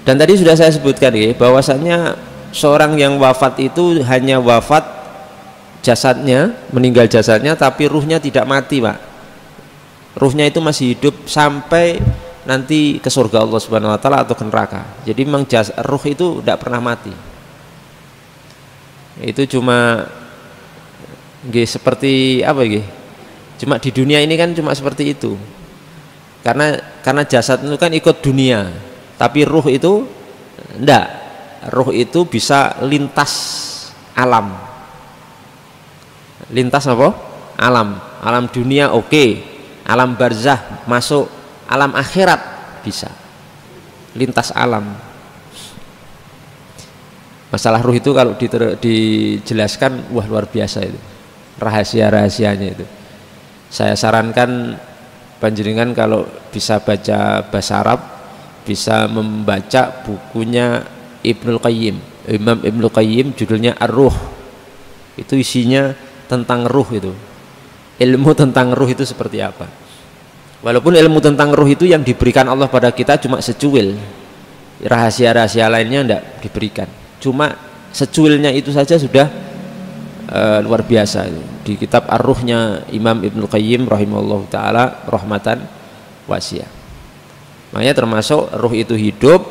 Dan tadi sudah saya sebutkan ya, bahwasannya seorang yang wafat itu hanya wafat jasadnya, meninggal jasadnya, tapi ruhnya tidak mati, Pak. Ruhnya itu masih hidup sampai nanti ke surga Allah Subhanahu wa taala atau ke neraka. Jadi memang ruh itu tidak pernah mati. Itu cuma seperti apa ya? Cuma di dunia ini kan cuma seperti itu. Karena jasad itu kan ikut dunia, tapi ruh itu enggak. Ruh itu bisa lintas alam. Lintas apa? Alam. Alam dunia oke. Alam barzah masuk, alam akhirat bisa. Lintas alam. Masalah ruh itu kalau dijelaskan wah luar biasa itu. Rahasia-rahasianya itu. Saya sarankan panjenengan kalau bisa baca bahasa Arab, bisa membaca bukunya Ibnul Qayyim, Imam Ibnul Qayyim, judulnya Ar-Ruh. Itu isinya tentang ruh itu. Ilmu tentang ruh itu seperti apa. Walaupun ilmu tentang ruh itu yang diberikan Allah pada kita cuma secuil. Rahasia-rahasia lainnya tidak diberikan. Cuma secuilnya itu saja sudah luar biasa. Di kitab Ar-Ruhnya Imam Ibnul Qayyim rahimahullah ta'ala rahmatan wasi'ah. Makanya termasuk ruh itu hidup.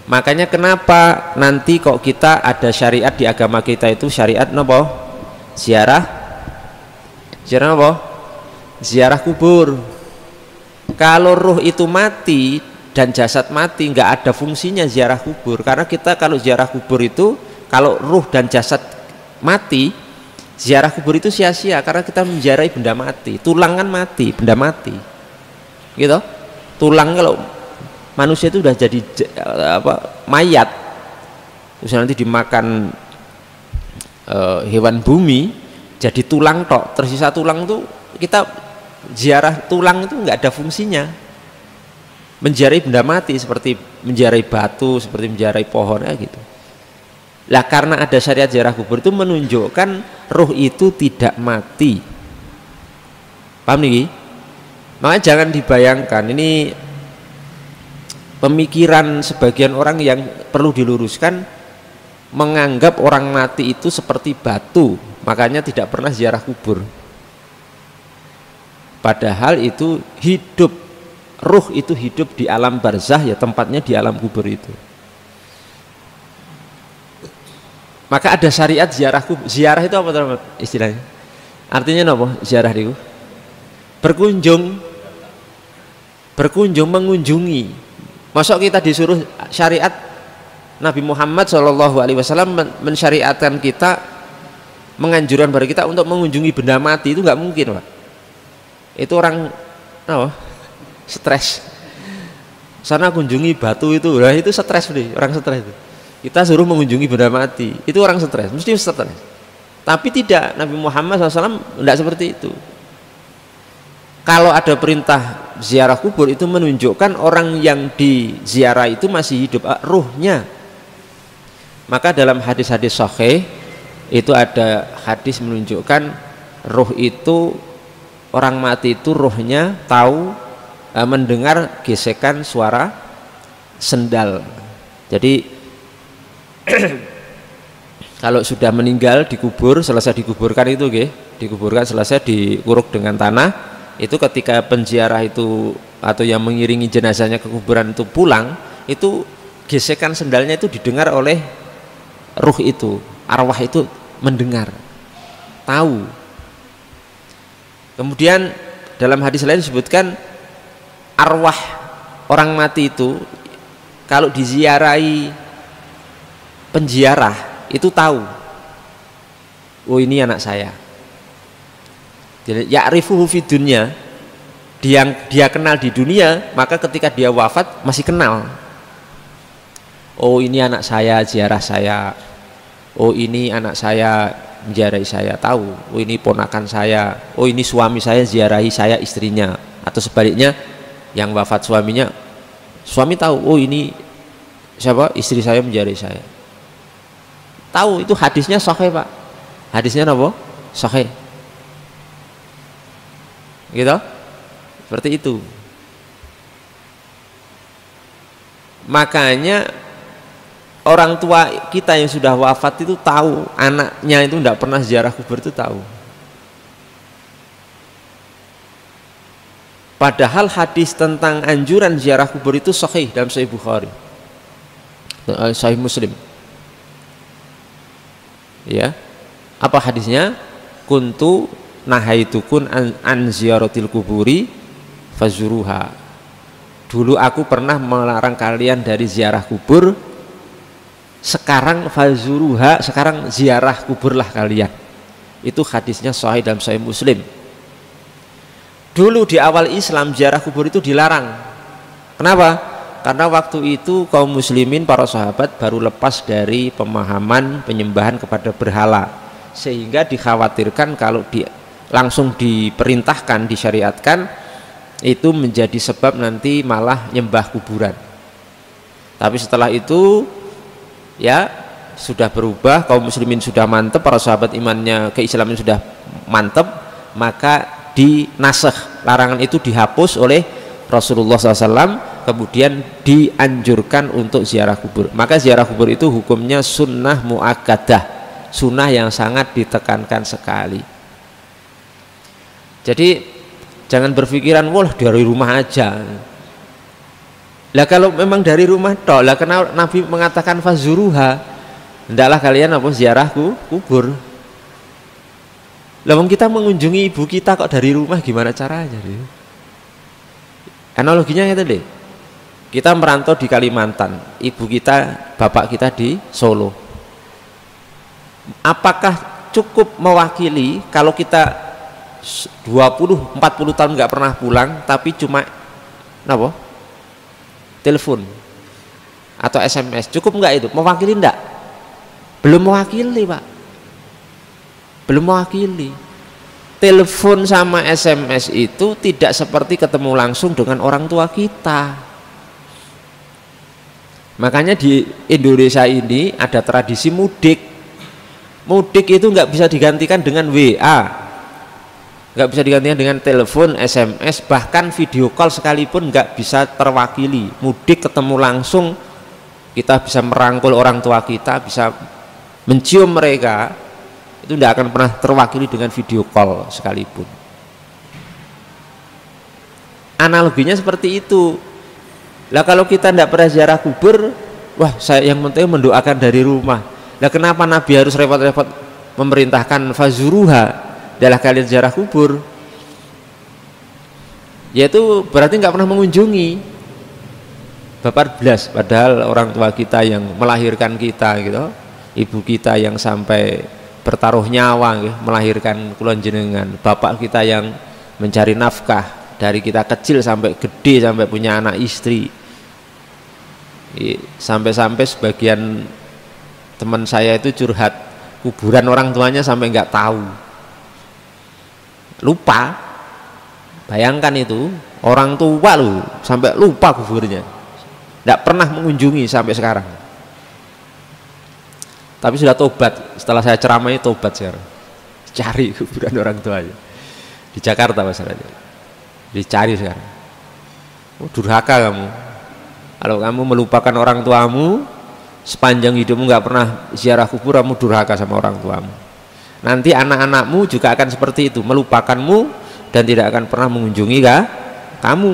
Makanya kenapa nanti kok kita ada syariat di agama kita itu syariat apa? Ziarah apa? Ziarah kubur. Kalau ruh itu mati dan jasad mati, nggak ada fungsinya ziarah kubur. Karena kita kalau ziarah kubur itu, kalau ruh dan jasad mati, ziarah kubur itu sia-sia karena kita menziarahi benda mati. Tulang kan mati, benda mati, gitu. Tulang kalau manusia itu udah jadi mayat, terus nanti dimakan hewan bumi, jadi tulang tok. Tersisa tulang tuh kita ziarah tulang itu nggak ada fungsinya. Menziarahi benda mati seperti menziarahi batu, seperti menziarahi pohon gitu. Lah karena ada syariat ziarah kubur itu menunjukkan ruh itu tidak mati. Paham nih? Makanya jangan dibayangkan, ini pemikiran sebagian orang yang perlu diluruskan, menganggap orang mati itu seperti batu, makanya tidak pernah ziarah kubur. Padahal itu hidup, ruh itu hidup di alam barzah, ya tempatnya di alam kubur itu. Maka ada syariat ziarah kubur. Ziarah itu apa teman istilahnya? Artinya apa? Ziarah itu berkunjung, mengunjungi. Masuk kita disuruh syariat Nabi Muhammad SAW mensyariatkan kita, menganjurkan pada kita untuk mengunjungi benda mati, itu nggak mungkin, Pak. Itu orang stres. Sana kunjungi batu itu, nah itu stres nih, orang stres itu. Kita suruh mengunjungi benda mati, itu orang stres, mesti stres. Tapi tidak, Nabi Muhammad SAW tidak seperti itu. Kalau ada perintah ziarah kubur itu menunjukkan orang yang diziarah itu masih hidup, ruhnya. Maka dalam hadis-hadis sahih itu ada hadis menunjukkan ruh itu, orang mati itu ruhnya tahu mendengar gesekan suara sendal. Jadi kalau sudah meninggal dikubur, selesai dikuburkan itu dikuburkan, selesai dikuruk dengan tanah, itu ketika penziarah itu atau yang mengiringi jenazahnya ke kuburan itu pulang, itu gesekan sendalnya itu didengar oleh ruh itu, arwah itu mendengar, tahu. Kemudian dalam hadis lain disebutkan arwah orang mati itu kalau diziarahi penziarah itu tahu, oh ini anak saya. Jadi ya'rifuhu fid dunya, dia kenal di dunia, maka ketika dia wafat masih kenal. Oh ini anak saya, ziarah saya. Oh ini anak saya, menziarahi saya, tahu. Oh ini ponakan saya. Oh ini suami saya, ziarahi saya istrinya. Atau sebaliknya, yang wafat suaminya, suami tahu, oh ini siapa, istri saya menziarahi saya. Tahu, itu hadisnya sahih, Pak. Hadisnya apa? Sahih. Gitu? Seperti itu. Makanya orang tua kita yang sudah wafat itu tahu, anaknya itu tidak pernah ziarah kubur itu tahu. Padahal hadis tentang anjuran ziarah kubur itu sahih dalam Sahih Bukhari, Sahih Muslim. Ya, apa hadisnya? Kuntu nahaitukun an ziyaratil kuburi fazuruha. Dulu aku pernah melarang kalian dari ziarah kubur, sekarang fazuruha, sekarang ziarah kuburlah kalian. Itu hadisnya sahih dalam Sahih Muslim. Dulu di awal Islam ziarah kubur itu dilarang. Kenapa? Karena waktu itu kaum muslimin, para sahabat baru lepas dari pemahaman penyembahan kepada berhala, sehingga dikhawatirkan kalau langsung diperintahkan, disyariatkan, itu menjadi sebab nanti malah nyembah kuburan. Tapi setelah itu ya sudah berubah, kaum muslimin sudah mantep, para sahabat imannya, keislaman sudah mantep, maka dinasakh, larangan itu dihapus oleh Rasulullah SAW, kemudian dianjurkan untuk ziarah kubur. Maka ziarah kubur itu hukumnya sunnah muakkadah, sunnah yang sangat ditekankan sekali. Jadi jangan berpikiran wah dari rumah aja. Lah kalau memang dari rumah toh, lah kenapa Nabi mengatakan fazuruha, hendaklah kalian apa ziarah kubur. Lah kita mengunjungi ibu kita kok dari rumah, gimana caranya? Analoginya itu deh. Kita merantau di Kalimantan, ibu kita, bapak kita di Solo. Apakah cukup mewakili kalau kita 20-40 tahun nggak pernah pulang, tapi cuma apa? Telepon atau SMS, cukup nggak itu? Mewakili enggak? Belum mewakili, Pak. Belum mewakili. Telepon sama SMS itu tidak seperti ketemu langsung dengan orang tua kita. Makanya di Indonesia ini ada tradisi mudik. Mudik itu nggak bisa digantikan dengan WA, nggak bisa digantikan dengan telepon, SMS, bahkan video call sekalipun nggak bisa terwakili. Mudik ketemu langsung, kita bisa merangkul orang tua kita, bisa mencium mereka, itu tidak akan pernah terwakili dengan video call sekalipun. Analoginya seperti itu. Lah kalau kita tidak pernah ziarah kubur, wah saya yang penting mendoakan dari rumah. Lah kenapa Nabi harus repot-repot memerintahkan fazuruha, adalah kalian ziarah kubur? Yaitu berarti nggak pernah mengunjungi. Bapak belas, padahal orang tua kita yang melahirkan kita gitu, ibu kita yang sampai bertaruh nyawa gitu, melahirkan kula jenengan, bapak kita yang mencari nafkah dari kita kecil sampai gede, sampai punya anak istri. Sampai-sampai sebagian teman saya itu curhat kuburan orang tuanya sampai nggak tahu, lupa. Bayangkan itu orang tua loh sampai lupa kuburnya, nggak pernah mengunjungi sampai sekarang. Tapi sudah tobat, setelah saya ceramai tobat sekarang, cari kuburan orang tuanya di Jakarta masalahnya, dicari sekarang. Oh, durhaka kamu kalau kamu melupakan orang tuamu, sepanjang hidupmu nggak pernah ziarah kubur, kamu durhaka sama orang tuamu. Nanti anak-anakmu juga akan seperti itu, melupakanmu dan tidak akan pernah mengunjungi kamu.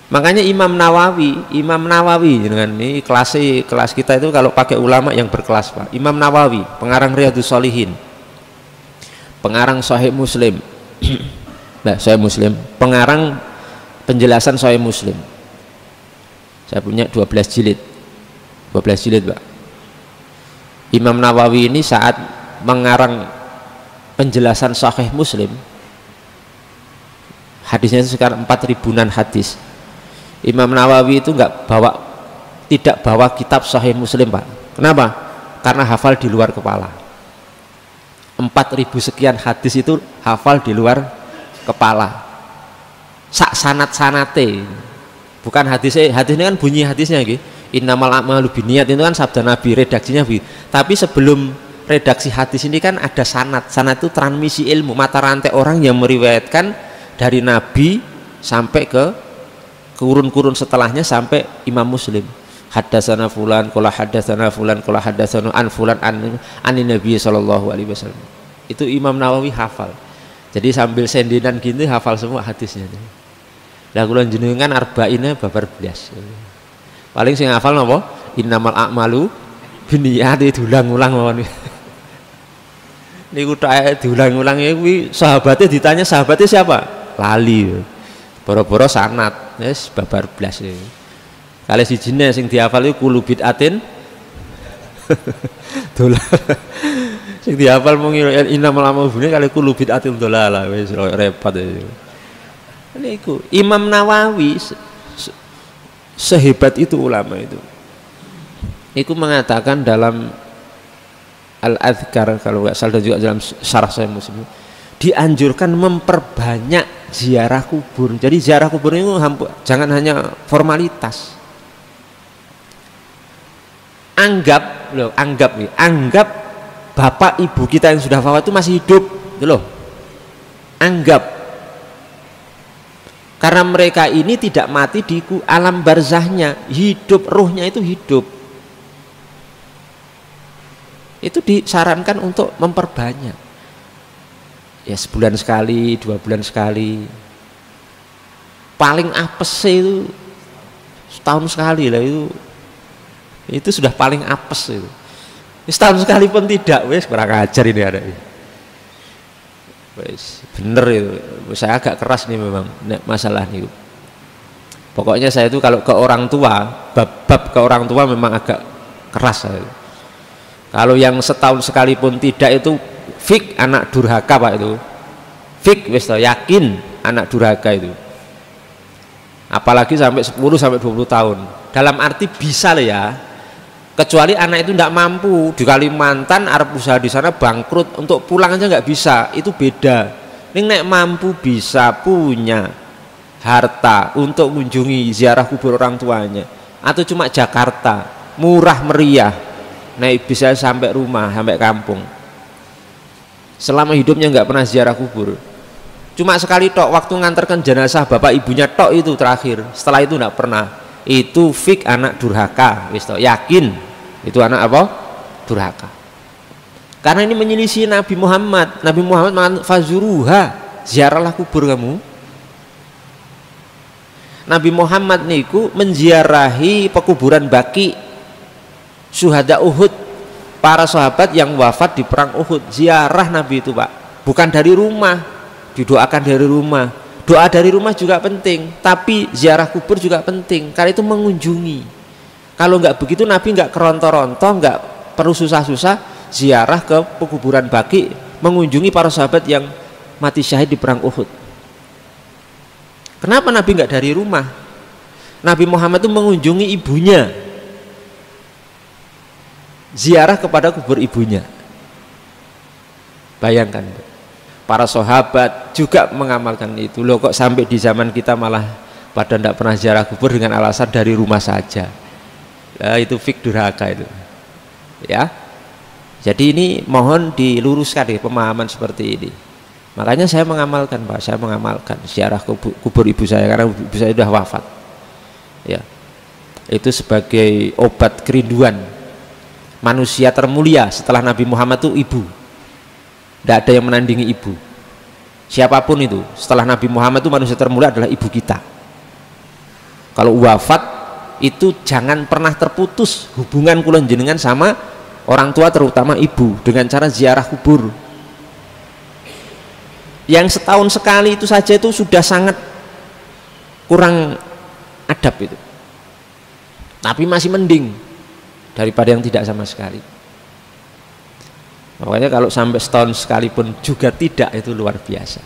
Makanya Imam Nawawi dengan ini kelas kita itu kalau pakai ulama yang berkelas, Pak. Imam Nawawi, pengarang Riyadhus Shalihin, pengarang Sahih Muslim, nah, Sahih Muslim, pengarang penjelasan Sahih Muslim. Saya punya 12 jilid, Pak. Imam Nawawi ini saat mengarang penjelasan Sahih Muslim, hadisnya itu sekarang 4.000-an hadis. Imam Nawawi itu tidak bawa kitab Sahih Muslim, Pak. Kenapa? Karena hafal di luar kepala. 4.000 sekian hadis itu hafal di luar kepala. Sak sanate, bukan hadisnya. Hadis ini kan bunyi hadisnya gitu. Innamal a'malu binniyat, itu kan sabda Nabi, redaksinya gitu. Tapi sebelum redaksi hadis ini kan ada sanad. Sanad itu transmisi ilmu, mata rantai orang yang meriwayatkan dari Nabi sampai ke kurun-kurun setelahnya sampai Imam Muslim. Haddatsana fulan qala haddatsana fulan qala haddatsana an fulan an Nabi sallallahu alaihi wasallam. Itu Imam Nawawi hafal. Jadi sambil sendenan gini hafal semua hadisnya. Lah kula jenengan arba'ine babar blas. Paling sing hafal napa? Innamal a'malu binniyati diulang-ulang mawon. Niku tok diulang-ulang kuwi sahabatnya ditanya sahabatnya siapa? Lali. Boro-boro sanad. Wis babar blas. Kali sijine sing dihafal iku kulo bid'atin dolan. Sing dihafal mung innamal a'malu binniyati kali kulo bid'atin dolala wis repot itu. Niku Imam Nawawi sehebat itu ulama itu. Iku mengatakan dalam Al-Adhkar kalau nggak salah juga dalam syarah Sahih Muslim dianjurkan memperbanyak ziarah kubur. Jadi ziarah kubur itu jangan hanya formalitas. Anggap bapak ibu kita yang sudah wafat itu masih hidup, gitu loh. Anggap, karena mereka ini tidak mati di alam barzahnya, hidup, ruhnya itu hidup. Itu disarankan untuk memperbanyak. Ya sebulan sekali, 2 bulan sekali. Paling apes itu setahun sekali lah itu sudah paling apes itu. Setahun sekali pun tidak, wes kurang ajar ini ada. Wes bener itu. Saya agak keras nih memang masalah nih. Pokoknya saya itu kalau ke orang tua, bab ke orang tua memang agak keras saya. Kalau yang setahun sekali pun tidak itu fik anak durhaka Pak itu. Fik wes yakin anak durhaka itu. Apalagi sampai 10 sampai 20 tahun. Dalam arti bisa lah ya. Kecuali anak itu tidak mampu di Kalimantan Arab usaha di sana bangkrut untuk pulang aja nggak bisa, itu beda. Ini nek mampu bisa punya harta untuk mengunjungi ziarah kubur orang tuanya, atau cuma Jakarta murah meriah naik bisa sampai rumah sampai kampung. Selama hidupnya nggak pernah ziarah kubur, cuma sekali tok waktu nganterkan jenazah bapak ibunya tok itu terakhir. Setelah itu nggak pernah. Itu fik anak durhaka, wis tok yakin itu anak apa? Durhaka. Karena ini menyelisih Nabi Muhammad. Nabi Muhammad mengatakan fazuruha, ziarahlah kubur kamu. Nabi Muhammad niku menziarahi pekuburan Baqi, syuhada Uhud, para sahabat yang wafat di perang Uhud. Ziarah Nabi itu Pak, bukan dari rumah, didoakan dari rumah. Doa dari rumah juga penting, tapi ziarah kubur juga penting, karena itu mengunjungi. Kalau nggak begitu Nabi nggak keronto-ronto, nggak perlu susah-susah ziarah ke pekuburan Baqi, mengunjungi para sahabat yang mati syahid di perang Uhud. Kenapa Nabi nggak dari rumah? Nabi Muhammad itu mengunjungi ibunya, ziarah kepada kubur ibunya. Bayangkan, para sahabat juga mengamalkan itu. Loh kok sampai di zaman kita malah pada tidak pernah ziarah kubur dengan alasan dari rumah saja. Nah, itu fik durhaka itu. Ya. Jadi ini mohon diluruskan ya pemahaman seperti ini. Makanya saya mengamalkan Pak, saya mengamalkan ziarah kubur ibu saya karena ibu saya sudah wafat. Ya. Itu sebagai obat kerinduan. Manusia termulia setelah Nabi Muhammad itu ibu. Tidak ada yang menandingi ibu. Siapapun itu setelah Nabi Muhammad itu manusia termulia adalah ibu kita. Kalau wafat itu jangan pernah terputus hubungan kula jenengan sama orang tua, terutama ibu, dengan cara ziarah kubur. Yang setahun sekali itu saja itu sudah sangat kurang adab itu. Tapi masih mending daripada yang tidak sama sekali. Makanya kalau sampai setahun sekalipun juga tidak, itu luar biasa.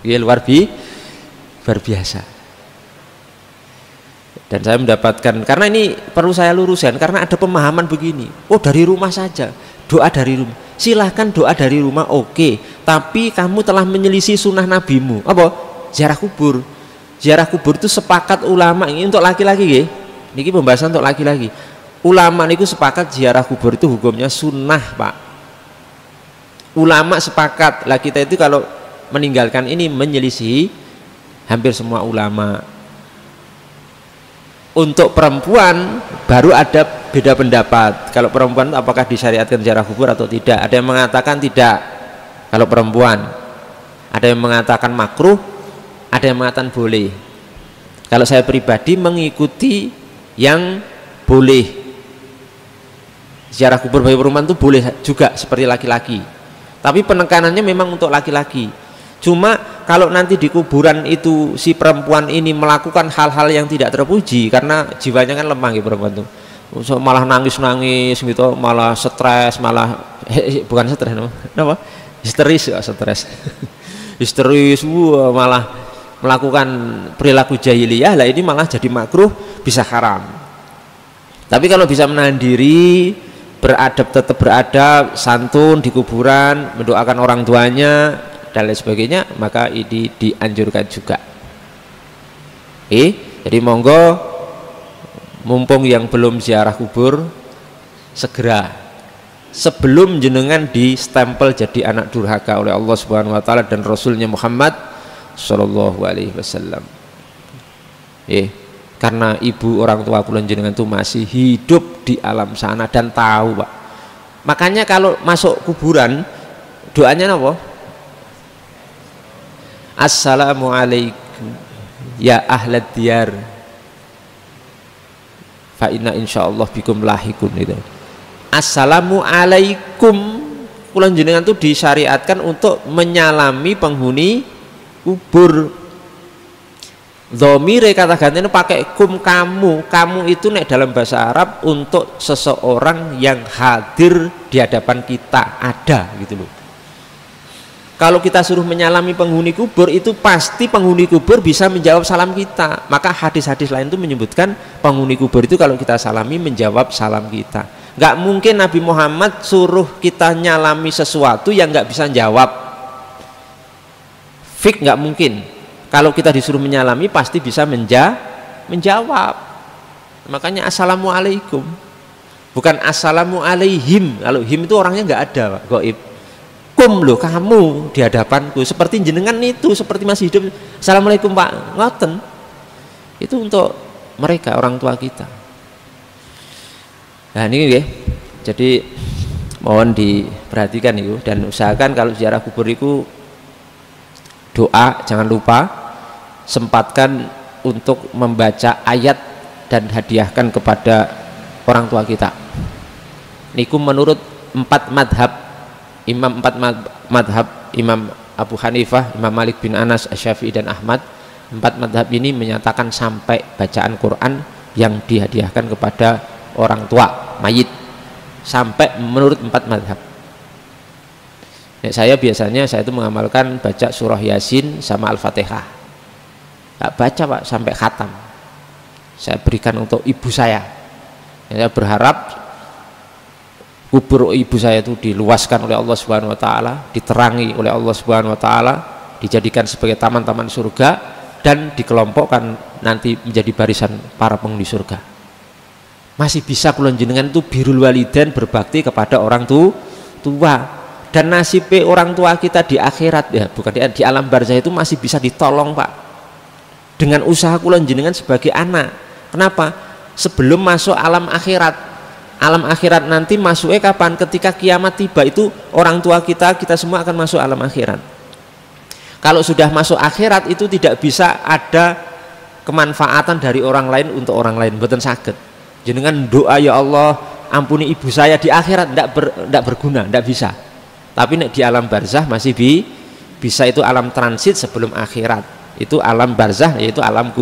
Ya luar biasa. Dan saya mendapatkan, karena ini perlu saya luruskan, karena ada pemahaman begini. Oh dari rumah saja, doa dari rumah. Silahkan doa dari rumah, oke. Tapi kamu telah menyelisih sunnah nabimu. Apa? Ziarah kubur. Ziarah kubur itu sepakat ulama, ini untuk laki-laki ya. Ini pembahasan untuk laki-laki. Ulama itu sepakat ziarah kubur itu hukumnya sunnah Pak. Ulama sepakat lah, kita itu kalau meninggalkan ini menyelisih hampir semua ulama. Untuk perempuan baru ada beda pendapat. Kalau perempuan apakah disyariatkan ziarah kubur atau tidak? Ada yang mengatakan tidak. Kalau perempuan, ada yang mengatakan makruh, ada yang mengatakan boleh. Kalau saya pribadi mengikuti yang boleh. Ziarah kubur bagi perempuan itu boleh juga seperti laki-laki. Tapi penekanannya memang untuk laki-laki. Cuma kalau nanti di kuburan itu si perempuan ini melakukan hal-hal yang tidak terpuji, karena jiwanya kan lemah gitu perempuan itu, so, malah nangis-nangis gitu, malah stres, malah bukan stres, apa? Histeris, stres, histeris, malah melakukan perilaku jahiliyah, lah ini malah jadi makruh, bisa haram. Tapi kalau bisa menahan diri, beradab, tetap beradab, santun di kuburan, mendoakan orang tuanya dan lain sebagainya, maka ini dianjurkan juga. Jadi monggo, mumpung yang belum ziarah kubur, segera sebelum jenengan di stempel jadi anak durhaka oleh Allah Subhanahu wa taala dan Rasulnya Muhammad sallallahu alaihi wasallam. Karena ibu orang tua kula jenengan itu masih hidup di alam sana dan tahu, Pak. Makanya kalau masuk kuburan doanya apa? Assalamualaikum ya ahlad diyar fa inna insyaallah bikum lahikun. Itu assalamualaikum kula jenengan itu disyariatkan untuk menyalami penghuni kubur. Dhamire kata gantinya pakai kum, kamu itu nek dalam bahasa Arab untuk seseorang yang hadir di hadapan kita, ada gitu loh. Kalau kita suruh menyalami penghuni kubur, itu pasti penghuni kubur bisa menjawab salam kita. Maka hadis-hadis lain itu menyebutkan penghuni kubur itu kalau kita salami menjawab salam kita. Nggak mungkin Nabi Muhammad suruh kita nyalami sesuatu yang nggak bisa jawab. Fik nggak mungkin. Kalau kita disuruh menyalami pasti bisa menjawab. Makanya assalamualaikum, bukan assalamualaihim. Kalau him itu orangnya nggak ada, Pak, gaib. Kum loh, kamu di hadapanku, seperti jenengan itu seperti masih hidup. Assalamualaikum Pak, ngoten. Itu untuk mereka orang tua kita. Nah ini ya, jadi mohon diperhatikan itu, dan usahakan kalau ziarah kubur itu doa jangan lupa, sempatkan untuk membaca ayat dan hadiahkan kepada orang tua kita. Niku menurut 4 madhab, Imam 4 madhab, Imam Abu Hanifah, Imam Malik bin Anas, Syafi'i dan Ahmad, 4 madhab ini menyatakan sampai bacaan Quran yang dihadiahkan kepada orang tua mayit, sampai menurut 4 madhab. Saya biasanya saya itu mengamalkan baca surah Yasin sama Al-Fatihah. Gak baca Pak sampai khatam. Saya berikan untuk ibu saya. Saya berharap kubur ibu saya itu diluaskan oleh Allah Subhanahu wa taala, diterangi oleh Allah Subhanahu wa taala, dijadikan sebagai taman-taman surga dan dikelompokkan nanti menjadi barisan para penghuni surga. Masih bisa kula jenengan itu birrul walidain, berbakti kepada orang tua. Dan nasib orang tua kita di akhirat, ya bukan di alam barzah, itu masih bisa ditolong Pak, dengan usaha kula jenengan sebagai anak. Kenapa? Sebelum masuk alam akhirat. Alam akhirat nanti masuknya kapan? Ketika kiamat tiba, itu orang tua kita semua akan masuk alam akhirat. Kalau sudah masuk akhirat itu tidak bisa ada kemanfaatan dari orang lain untuk orang lain, mboten saged. Jenengan doa ya Allah ampuni ibu saya di akhirat, ndak berguna, ndak bisa. Tapi nek di alam barzah masih bisa, itu alam transit sebelum akhirat. Itu alam barzah, yaitu alam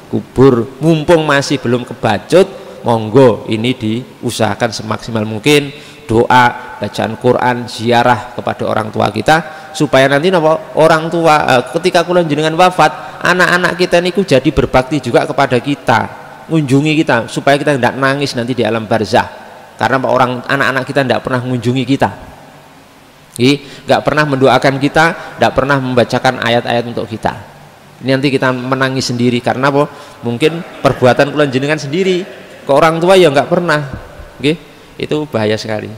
kubur. Mumpung masih belum kebacut, monggo ini diusahakan semaksimal mungkin, doa, bacaan Quran, ziarah kepada orang tua kita, supaya nanti orang tua ketika kula jenengan wafat, anak-anak kita niku jadi berbakti juga kepada kita, mengunjungi kita, supaya kita tidak nangis nanti di alam barzah, karena anak-anak kita tidak pernah mengunjungi kita, nggak pernah mendoakan kita, tidak pernah membacakan ayat-ayat untuk kita. Ini nanti kita menangis sendiri karena apa? Mungkin perbuatan kula jenengan sendiri ke orang tua ya nggak pernah, itu bahaya sekali.